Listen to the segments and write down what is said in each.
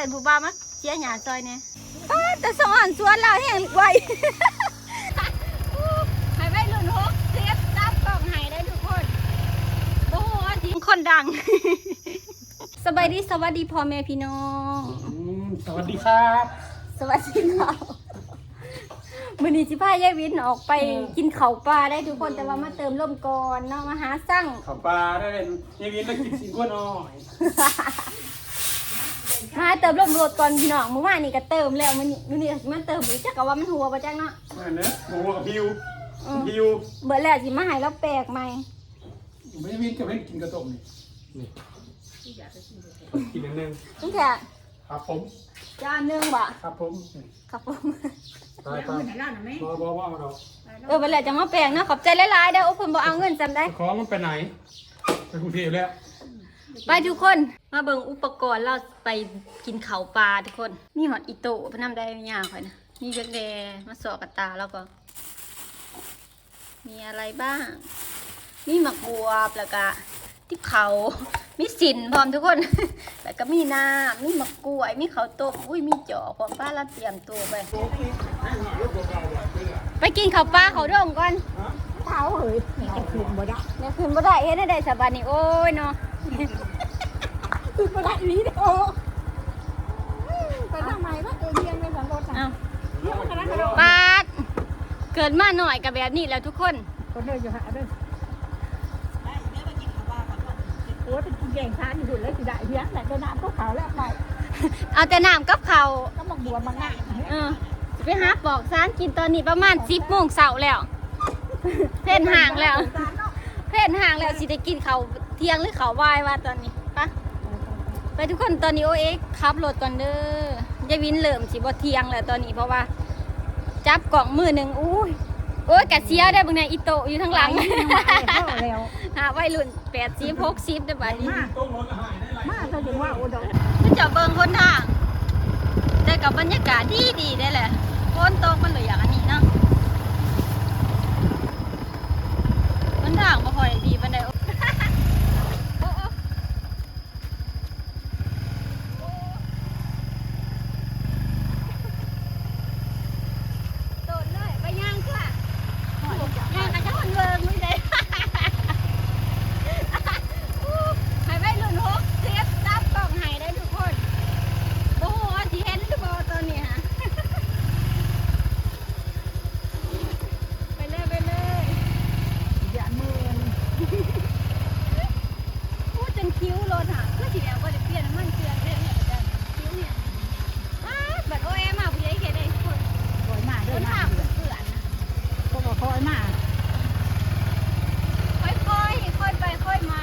นผู้บ้ามาเสียหยาซอยเนี่ยแต่สอนสวนเราแห้งไวให้ไปรุ่นหกเสียบจับกล่องให้ได้ทุกคนโอ้โหทีคนดังสวัสดีพ่อแม่พี่น้องสวัสดีครับ สวัสดีค่ะมื้อนี้สิพายายวินออกไปกินข้าวปลาได้ทุกคนแต่ว่ามาเติมลมก่อนเนาะมาหาสั่งข้าวปลาได้เลยยังมีนักกินสินก้วนอ้อยมาเติมลมรถก่อนพี่น้องเมื่อวานนี่ก็เติมแล้วมื้อนี้มันเติมอีกจักว่ามันหัวบ่จังเนาะนั่นนะหมูกับพิวเบิดแล้วสิมาให้เราแปลกใหม่ไม่วินกับให้กินกระต้มนี่กินนึงตั้งแต่ครับผมจานนึงบ่ครับผมตายบ่เบิดแล้วจะมาแปลกเนาะขอบใจหลายๆเด้อโอ้เพิ่นบ่เอาเงินจำได้ของมันไปไหนไปกรุงเทพแล้วไปทุกคนมาเบิ่งอุปกรณ์เราไปกินข้าวปลาทุกคนมีหอดอิโต้พนำได้ยากค่อยนะมีเบกแดมาสอกกระตาแล้วก็มีอะไรบ้างมีหมักบวบแล้วก็ที่เขามีสินพร้อมทุกคนแล้วก็มีน้ำมีหมักกล้วยมีข้าวต้มอุ้ยมีจ่อพร้อมป้าเราเตรียมตัวไปกินข้าวปลาเขาดงก่อนเท้าเฮ้ยจะคืนบ่ได้เนี่ยคืนบ่ได้เฮ็ดได้สบายนี่โอ้ยเนาะคืนบ่ได้นี้เด้อไปทำไมวะเรียนในสังคมอ่ะปาดเกิดมาหน่อยกับแบบนี้แล้วทุกคนคนเดินอยู่หาเด้อโอ้ยเป็นแกงทานอยู่เลยสิได้เพียงแต่ได้น้ำก็ขาวแล้วไปเอาแต่น้ำกับข้าวก็มาบัวมาง่ายจะไปหาปอกซานกินตอนนี้ประมาณ10 โมงเช้าแล้วเพ่นห่างแล้วสิได้กินข้าวเที่ยงหรือข้าวบ่ายว่าตอนนี้ไปทุกคนตอนนี้โอเอ็กขับรถก่อนเด้อยายวินเริ่มสิบ่เที่ยงแล้วตอนนี้เพราะว่าจับกล่องมือหนึ่งโอ้ยกะเสียได้บางเนี่ยอิโตอยู่ทางหลังหาวัยรุ่น80 60ได้บัดนี้มาถ้าถึงว่าโอ้ดอกมันจะเบิ่งคนทางแต่กับบรรยากาศดีได้แหละฝนตกมันเลยอย่างอันนี้เนาะมันทางบ่ค่อยดีปานใดคิ้วรถค่ะเพื่อที่แล้วก็จะเปลี่ยนน้ำมันเกลือเรื่อยๆจะคิ้วเนี่ยแบบโอ้ยมาผู้ใหญ่เห็นได้คนคอยมาเด้อมาเปื่อนนะก็บอกคอยมาค่อยไปค่อยมา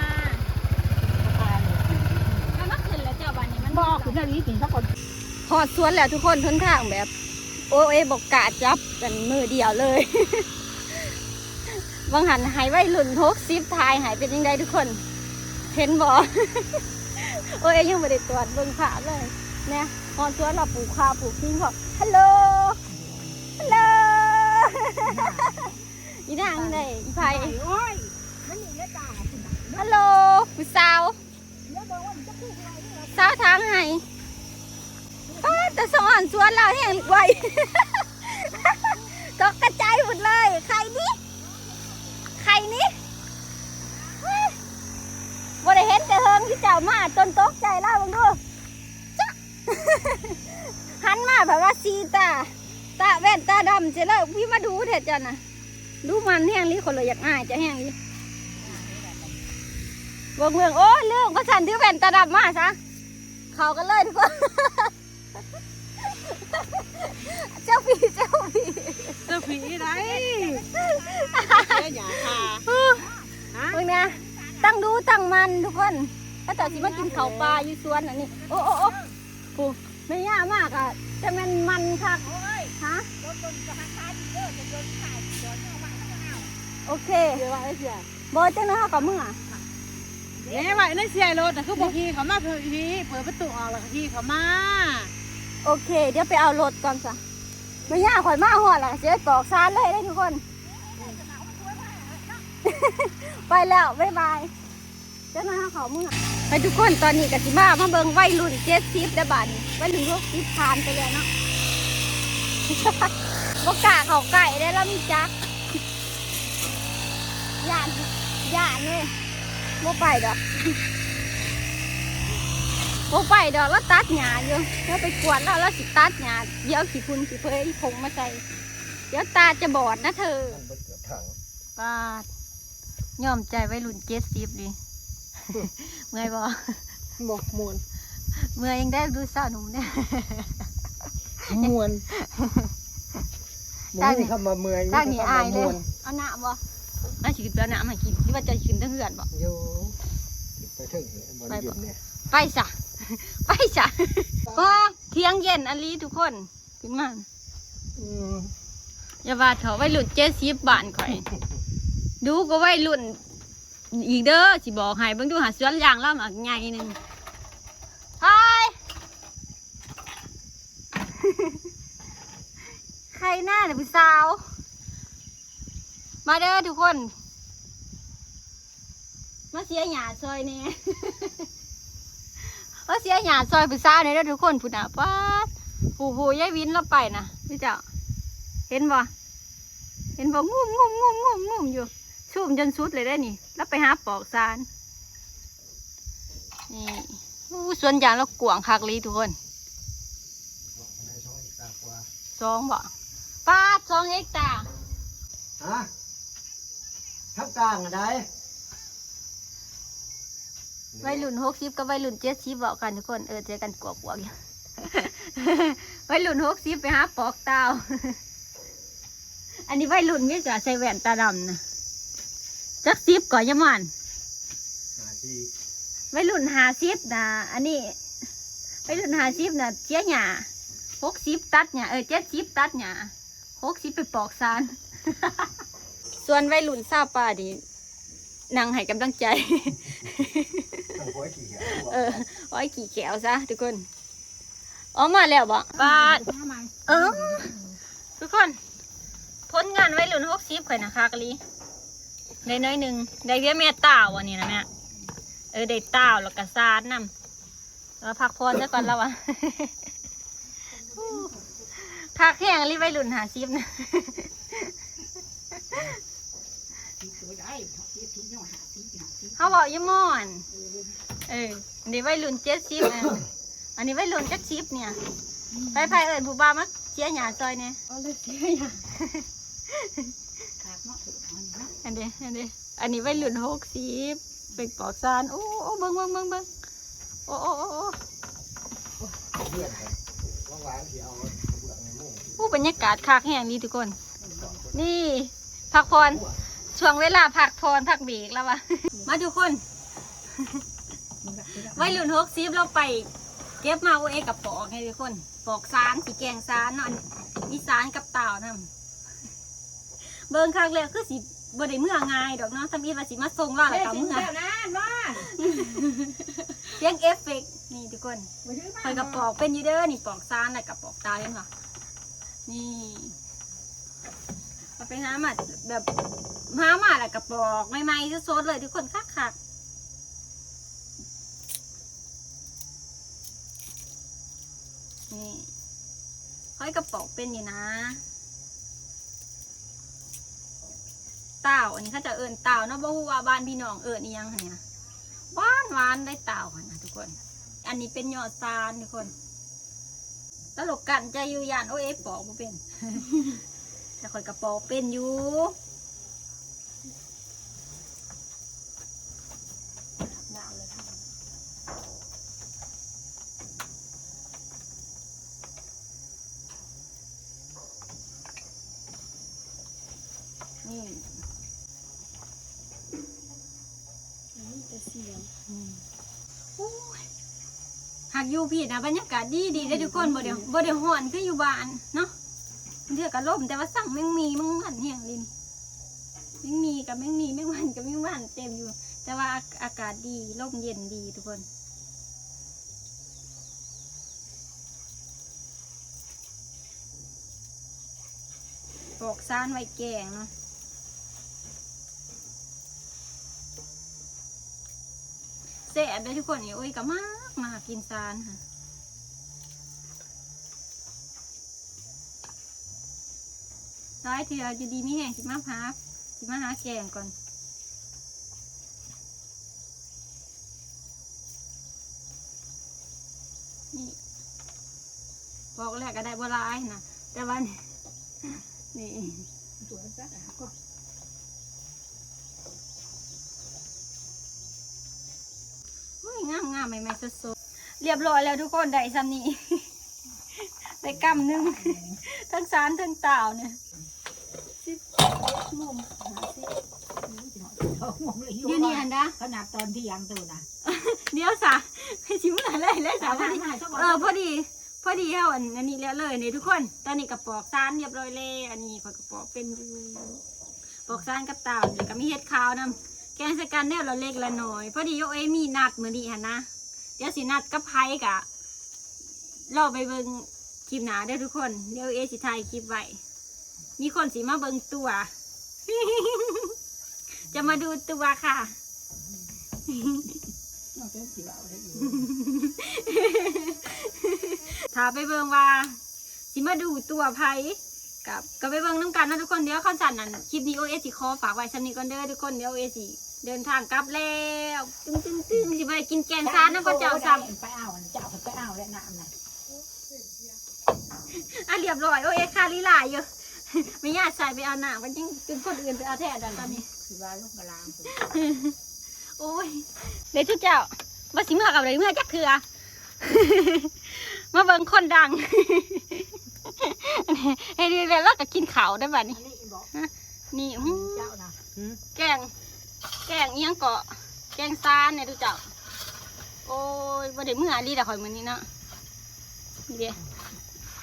มันมาขึ้นแล้วเจ้าบ้านนี้มันบอกขึ้นแล้วนี้ถึงสักคนพอสวนแล้วทุกคนทนทางแบบโอ้ยบอกกาจับกันมือเดียวเลยบางหันหายไว้หลุ่น60ทายหายเป็นยังไงทุกคนเห็นบ่โอ้ยยังไม่ได้ตรวจเบิ่งขาเลยเนี่ยพอสวนเราปลูกข้าวปลูกทิ้งบอกฮัลโหลอีนางนี่อีไผ่โอ้ยมันนี่เนี่ยจ้าฮัลโหลผู้สาวสาวทางให้แต่สอนสวนเราแห้งไวตกกระจายหมดเลยใครนี่บ่ได้เห็นแต่เฮิงที่เจ้ามาจนตกใจแล้วบังดูจ๊ะหันมาแบบว่าซีตาแว่นตาดำเสร็จแล้วพี่มาดูเถิดจ้ะนะดูมันแห้งลิคนเลยอยากอายจะแห้งลิเมืองโอ้เรื่องก็ฉันที่แว่นตาดำมาซะเขากันเลยทุกคนเจ้าผีไรอย่าค่ะมึงเนี่ยตั้งดูตั้งมันทุกคนถ้าจะสิมากินข้าวปลาอยู่สวนอันนี้โอ้ปูไม่ยากมากอ่ะแต่มันคักฮะโอเคเดี๋ยวว่าไอ้เสียบอจังนะกับมึงอ่ะเนี่ยว่าไอ้เสียรถแต่คือบอกพี่เขามาเปิดประตูออกแล้วพี่เขามาโอเคเดี๋ยวไปเอารถก่อนจ้ะไม่ยากข่อยมาหัวละเสียตอกซานเลยได้ทุกคนไปแล้วบ๊ายบายเจ้าหน้าเขามึงอ่ะ ไปทุกคนตอนนี้กสิมาเบิ่งวัยรุ่น70ได้บาดนี้วัยรุ่น60ผ่านไปแล้วเนาะ บ่กล้าเข้าใกล้ได้แล้วมีจักย่านเลยบ่ไปดอกบ่ไปดอกแล้วตัดหญ้าอยู่แล้วไปกวดแล้วสิตัดหญ้าเดี๋ยวขี้ฝุ่นขี้เพยผงมาใส่เดี๋ยวตาจะบอดนะเธอปาดยอมใจวัยรุ่น70ดิ เมื่อยบ่ บอกมวน เมื่อยยังได้ดูสาวหนุ่มเนี่ย มวนมึงนี่เข้ามาเมื่อย ตั้งนี่อายเลยเอาหน้าบ่น่าสิกินเปล่าหน้ามากินที่ว่าจะกินทั้งเหือนบ่ โยไปถึงบริเวณเนี่ย ไปซะ ไปซะว้าเที่ยงเย็นอันนี้ทุกคนขึ้นมาอย่าว่าเถอะวัยรุ่น70บ้านข่อย ดูก็วัยรุ่นอีกเด้อสิบอกให้เบิ่งดูหาสวนยางแล้วหมากใหญ่นึงฮายใครหน้าเนี่ยผู้สาว มาเด้อทุกคน มาเสียหยาซอยเนี่ย มาเสียหยาซอยผู้สาวเนี่ยเด้อทุกคนผู้หน้าป้าโหยายวินเราไปนะพี่เจ้าเห็นบ่งุ่มอยู่ชุ่มจนสุดเลยได้นี่แล้วไปหาปอกซานนี่สวนยางเรากวางคักลีทุกคน2บ่ป้า2 เฮกตาร์ ฮะทับกลางอะไร วัยรุ่น60กับวัยรุ่น70บอกกันทุกคนเจอกันกวกๆอยู่ วัยรุ่น60ไปหาปอกเตา อันนี้วัยรุ่นนี่จะใส่แว่นตาดำนะจัก10ก่อนยะมันวัยรุ่น50นะอันนี้วัยรุ่น50นะเจี๊ยหญ้า60ตัดหญ้า70ตัดหญ้า60ไปปอกซาน ส่วนวัยรุ่นซาป่าดินั่งให้กำลังใจ ไว้กี่แขวซะทุกคนออกมาแล้วบ่ปาดทุกคนผลงานวัยรุ่น60ข่อยนะคะกะลีได้น้อยหนึ่งได้เบี้ยแม่ต้าวอันนี้นะแม่ได้ต้าวแล้วก็ซาดน้ำแล้วพักพรซะก่อนแล้ววะ พักแห้งรีวัยรุ่น50นะ เขาบอกยี่ม่อนอันนี้วัยรุ่น70นะอันนี้วัยรุ่น70เนี่ยไปผู้บ่าวมาเสียหญ้าซอยเนี่ย เอาเลยเสียอย่าง อันนี้วัยรุ่น60เป็นปอกซานโอ้เบิ่งโอ้บรรยากาศคักแห้งดีทุกคนนี่พักพรช่วงเวลาพักพรพักเบรกแล้ววะ มาทุกคน วัยรุ่น60เราไปเก็บมากับปอกให้ทุกคนปอกซานสีแกงซานเนาะมีซานกับเต่านะเบิ่งคักเลยคือสิบ่ได้เมื่อง่ายดอกเนาะทำอีว่าสิมาส่งล่าแล้วก็เมื่อเสียงเอฟเฟกต์นี่ทุกคนคอยกับปอกเป็นอยู่เด้อนี่ปอกซานแล้วกับปอกตาเห็นป่ะนี่เอาไปหามาแบบหามาแล้วกับปอกใหม่ๆสดๆเลยทุกคนคักนี่ค่อยกระปอกเป็นอยู่นะเต่าอันนี้เขาจะเอิญเต่าเนาะบ่ฮู้ว่าบ้านพี่น้องเอิญอีหยังหั่นเนี่ยหวานได้เต่าหั่นนะทุกคนอันนี้เป็นยอดซานทุกคนตลกกันใจอยู่ยานปอกบ่เป็น แต่ค่อยกระปอกเป็นอยู่นี่หากอยู่พี่นะบรรยากาศดีได้ทุกคนบ่เดี๋ยวฮ้อนคืออยู่บ้านเนาะเดือดกับลมแต่ว่าสั่งแมงมีแมงวันแห้งลินแมงมีกับแมงมีแมงวันกับแมงวันเต็มอยู่แต่ว่าอากาศดีลมเย็นดีทุกคนปอกซานไว้แกงเนาะซ ซ่บได้ทุกคนนี่โอ้ยก็มากกินซานค่ะร้อยเถื่ออยู่ดีมีแห้งสิมาหาแกงก่อนนี่บอกแรกก็ได้บัวลายนะแต่วันนี่ตัวสักก็ งามใหม่ๆสดๆเรียบร้อยแล้วทุกคนได้ซ้ำนี้ ได้กำหนึ่งทั้งซานทั้งเต่าเนี่ย มุมเดี๋ยวนี้อันดา ขนาดตอนที่ยังตัวนะ เดี๋ยวสะให้ชิมอะไรเลยสาพอดีพอดีเอาอันนี้แล้วเลยนี่ทุกคนตอนนี้กับปอกซานเรียบร้อยเลยอันนี้พอกระปอกเป็นปอกซานกับเต่าเดี๋ยวก็มีเห็ดขาวนำแกงใส่กันแนวละเล็กละน้อยพอดีโอเอมีนัดมือดีหันนะเดี๋ยวสินัดกับไพ่กะรอไปเบิ่งคลิปหนาเด้อทุกคนเดี๋ยวเอสิถ่ายคลิปไว้มีคนสิมาเบิ่งตัว จะมาดูตัวค่ะถ้าไปเบิ่งว่าสิมาดูตัวไพ่กับไปเบิ่งน้ำกันนะทุกคนเดี๋ยวข้าวสันนั่นคลิปนี้โอเอสิขอฝากไว้ชั้นนี้ก่อนเด้อทุกคนเดี๋ยวโอเอสิเดินทางกลับแล้วตึ้งสิไปกินแกงซานน้ำข้าวเจ้าซ้ำ ไปเอาเจ้าไปเอาแล้วน้ำนะ อ่ะเรียบร้อยโอเอค่าลีลาอยู่ ไม่ยากใส่ไปเอาหนามันยังจนคนอื่นไปเอาแท้ดันตอนนี้ คือว่าลูกกระลาง โอ้ยเดี๋ยวทุกเจ้าว่าสิเมื่อกับเลยเมื่อจักเถื่อ มาเบิ่งคนดัง ให้ดีเลยแล้วก็กินเขาได้ป่ะนี่นี่ เจ้านะ แกงเอียงเกาะแกงซานเนี่ยทุกเจ้าโอ้ยบ่ได้เมื่อดีแต่ข่อยมื้อนี้เนาะนี่เด้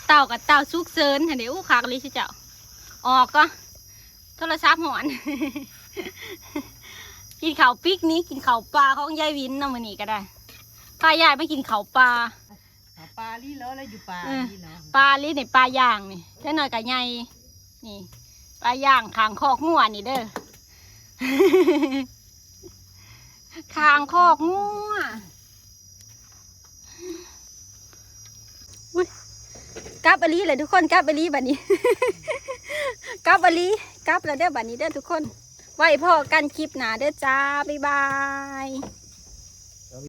เต่ากับเต่าซุกเซินเดี๋ยวอู้คักเลยทุกเจ้าออกก็โทรศัพท์หอน กินข้าวปิกนี้กินข้าวปลาของยายวินเนาะมื้อนี้ก็ได้พายายไปกินข้าวปลา ปลาลี่ล้อแล้วอยู่ปลาลี่ล้อ ปลาลิ้นในปลาย่างนี่แค่หน่อยกับใหญ่นี่ปลาย่างคางคอกงัวนี่เด้อ คางคอกงัวอุ้ยกลับอลีเลยทุกคนกลับอลีบัดนี้ กลับอลีกลับแล้วเด้อบัดนี้เด้อทุกคนไว้พ่อกันคลิปหนาเด้อจ้าบ๊ายบาย